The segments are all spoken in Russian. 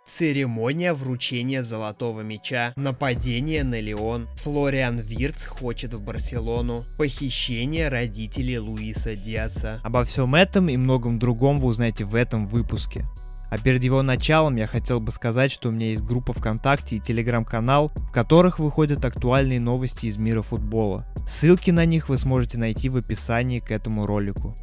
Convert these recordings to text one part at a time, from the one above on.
Церемония вручения золотого мяча, нападение на Лион, Флориан Виртз хочет в Барселону, похищение родителей Луиса Диаса. Обо всем этом и многом другом вы узнаете в этом выпуске. А перед его началом я хотел бы сказать, что у меня есть группа ВКонтакте и Телеграм-канал, в которых выходят актуальные новости из мира футбола. Ссылки на них вы сможете найти в описании к этому ролику.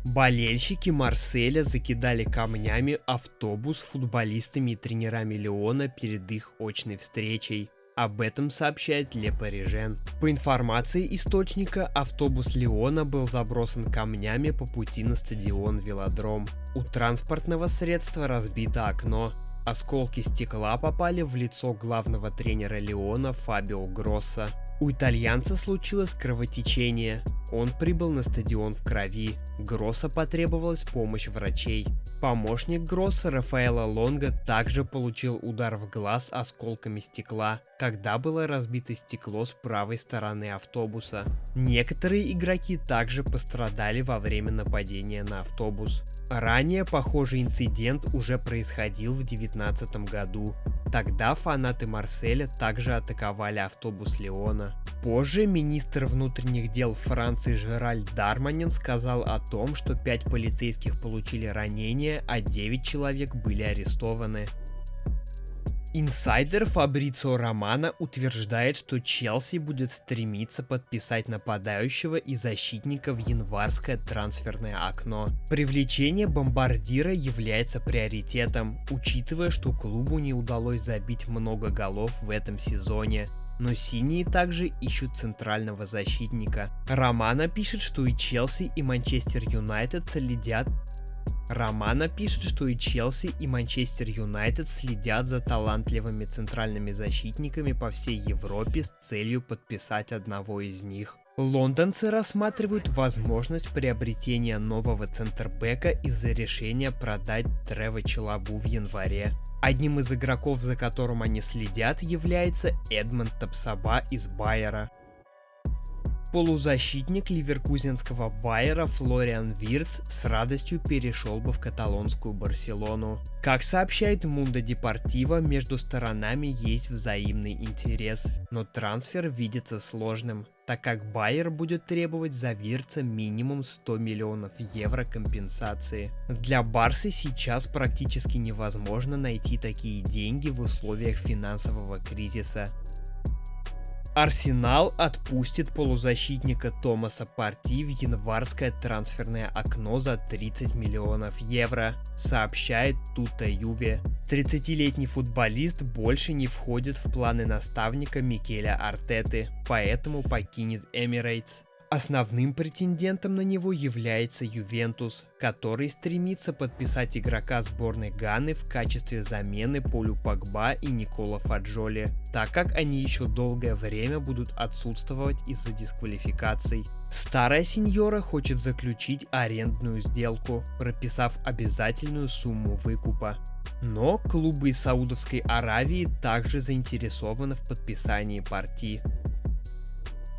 Болельщики Марселя закидали камнями автобус с футболистами и тренерами Лиона перед их очной встречей. Об этом сообщает Le Parisien. По информации источника, автобус Лиона был забросан камнями по пути на стадион Велодром. У транспортного средства разбито окно. Осколки стекла попали в лицо главного тренера Лиона Фабио Гросса. У итальянца случилось кровотечение. Он прибыл на стадион в крови. Гросса потребовалась помощь врачей. Помощник Гросса Рафаэло Лонго также получил удар в глаз осколками стекла, когда было разбито стекло с правой стороны автобуса. Некоторые игроки также пострадали во время нападения на автобус. Ранее похожий инцидент уже происходил в 2019 году. Тогда фанаты Марселя также атаковали автобус Лиона. Позже министр внутренних дел Франции Жераль Дарманин сказал о том, что 5 полицейских получили ранения, а 9 человек были арестованы. Инсайдер Фабрицио Романо утверждает, что Челси будет стремиться подписать нападающего и защитника в январское трансферное окно. Привлечение бомбардира является приоритетом, учитывая, что клубу не удалось забить много голов в этом сезоне. Но синие также ищут центрального защитника. Романо пишет, что и Челси, и Манчестер Юнайтед следят за талантливыми центральными защитниками по всей Европе с целью подписать одного из них. Лондонцы рассматривают возможность приобретения нового центрбэка из-за решения продать Трево Чалабу в январе. Одним из игроков, за которым они следят, является Эдмонд Тапсоба из Байера. Полузащитник ливеркузенского Байера Флориан Виртз с радостью перешел бы в каталонскую Барселону. Как сообщает Mundo Deportivo, между сторонами есть взаимный интерес, но трансфер видится сложным, так как Байер будет требовать за Виртца минимум 100 миллионов евро компенсации. Для Барсы сейчас практически невозможно найти такие деньги в условиях финансового кризиса. Арсенал отпустит полузащитника Томаса Парти в январское трансферное окно за 30 миллионов евро, сообщает Тута Юве. 30-летний футболист больше не входит в планы наставника Микеля Артеты, поэтому покинет Эмирейтс. Основным претендентом на него является Ювентус, который стремится подписать игрока сборной Ганы в качестве замены Полю Погба и Никола Фаджоли, так как они еще долгое время будут отсутствовать из-за дисквалификаций. Старая сеньора хочет заключить арендную сделку, прописав обязательную сумму выкупа. Но клубы из Саудовской Аравии также заинтересованы в подписании Парти.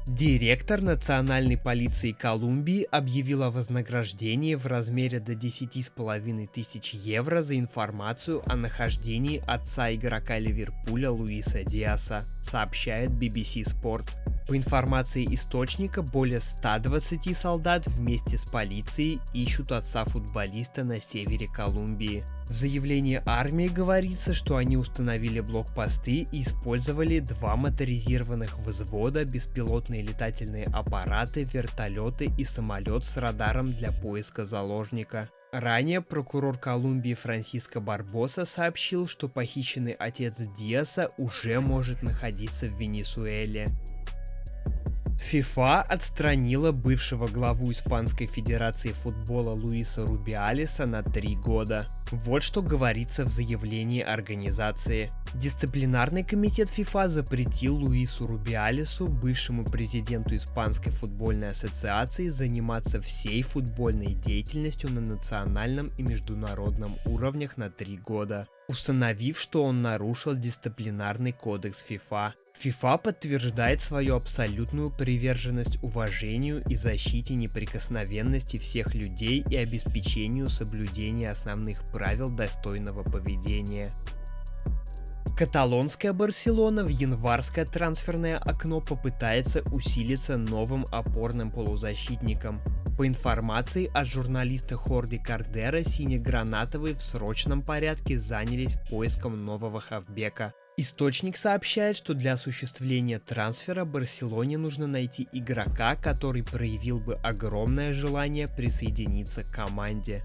Директор национальной полиции Колумбии объявил о вознаграждении в размере до 10,5 тысяч евро за информацию о нахождении отца игрока Ливерпуля Луиса Диаса, сообщает BBC Sport. По информации источника, более 120 солдат вместе с полицией ищут отца футболиста на севере Колумбии. В заявлении армии говорится, что они установили блокпосты и использовали 2 моторизированных взвода, беспилотные летательные аппараты, вертолеты и самолет с радаром для поиска заложника. Ранее прокурор Колумбии Франсиско Барбоса сообщил, что похищенный отец Диаса уже может находиться в Венесуэле. ФИФА отстранила бывшего главу Испанской Федерации футбола Луиса Рубиалеса на 3 года. Вот что говорится в заявлении организации. Дисциплинарный комитет ФИФА запретил Луису Рубиалесу, бывшему президенту Испанской футбольной ассоциации, заниматься всей футбольной деятельностью на национальном и международном уровнях на 3 года, установив, что он нарушил дисциплинарный кодекс ФИФА. ФИФА подтверждает свою абсолютную приверженность уважению и защите неприкосновенности всех людей и обеспечению соблюдения основных правил достойного поведения. Каталонская Барселона в январское трансферное окно попытается усилиться новым опорным полузащитником. По информации от журналиста Хорди Кардера, сине-гранатовые в срочном порядке занялись поиском нового хавбека. Источник сообщает, что для осуществления трансфера Барселоне нужно найти игрока, который проявил бы огромное желание присоединиться к команде.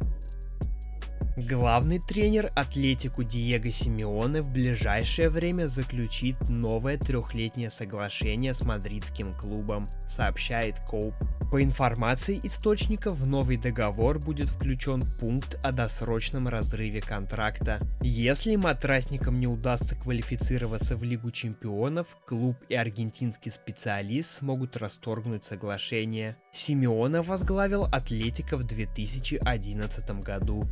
Главный тренер Атлетико Диего Симеоне в ближайшее время заключит новое трехлетнее соглашение с мадридским клубом, сообщает Коуп. По информации источника, в новый договор будет включен пункт о досрочном разрыве контракта. Если матрасникам не удастся квалифицироваться в Лигу чемпионов, клуб и аргентинский специалист смогут расторгнуть соглашение. Симеоне возглавил Атлетико в 2011 году.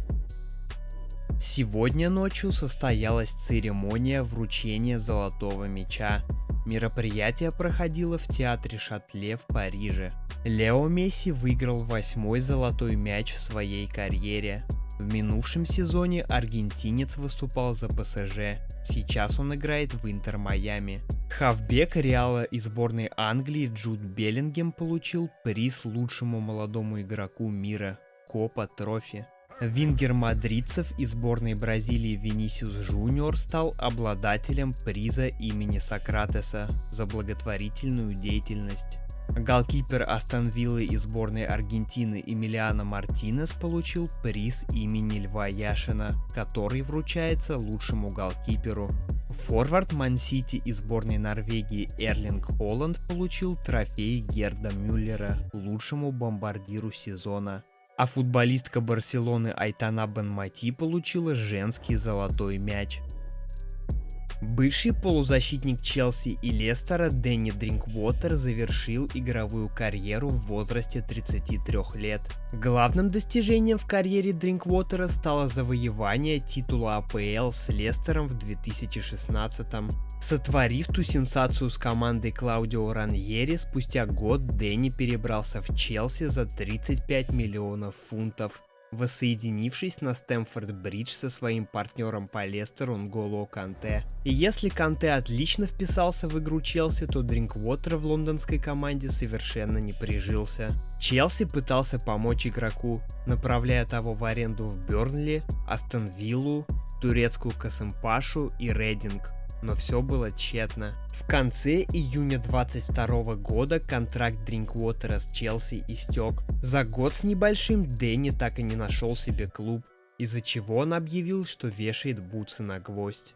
Сегодня ночью состоялась церемония вручения Золотого мяча. Мероприятие проходило в театре Шатле в Париже. Лео Месси выиграл 8-й золотой мяч в своей карьере. В минувшем сезоне аргентинец выступал за ПСЖ. Сейчас он играет в Интер Майами. Хавбек Реала и сборной Англии Джуд Беллингем получил приз лучшему молодому игроку мира – Копа Трофи. Вингер мадридцев и сборной Бразилии Винисиус Жуниор стал обладателем приза имени Сократеса за благотворительную деятельность. Голкипер Астон Виллы и сборной Аргентины Эмилиано Мартинес получил приз имени Льва Яшина, который вручается лучшему голкиперу. Форвард Ман-Сити и сборной Норвегии Эрлинг Холланд получил трофей Герда Мюллера лучшему бомбардиру сезона. А футболистка Барселоны Айтана Бенмати получила женский золотой мяч. Бывший полузащитник Челси и Лестера Дэнни Дринквотер завершил игровую карьеру в возрасте 33 лет. Главным достижением в карьере Дринквотера стало завоевание титула АПЛ с Лестером в 2016-м. Сотворив ту сенсацию с командой Клаудио Раньери, спустя год Дэнни перебрался в Челси за 35 миллионов фунтов, воссоединившись на Стэмфорд-Бридж со своим партнером по Лестеру Нголо Канте. И если Канте отлично вписался в игру Челси, то Дринквотер в лондонской команде совершенно не прижился. Челси пытался помочь игроку, направляя того в аренду в Бернли, Астон Виллу, турецкую Касымпашу и Рейдинг. Но все было тщетно. В конце июня 2022 года контракт Дринквотера с Челси истек. За год с небольшим Дэнни так и не нашел себе клуб, из-за чего он объявил, что вешает бутсы на гвоздь.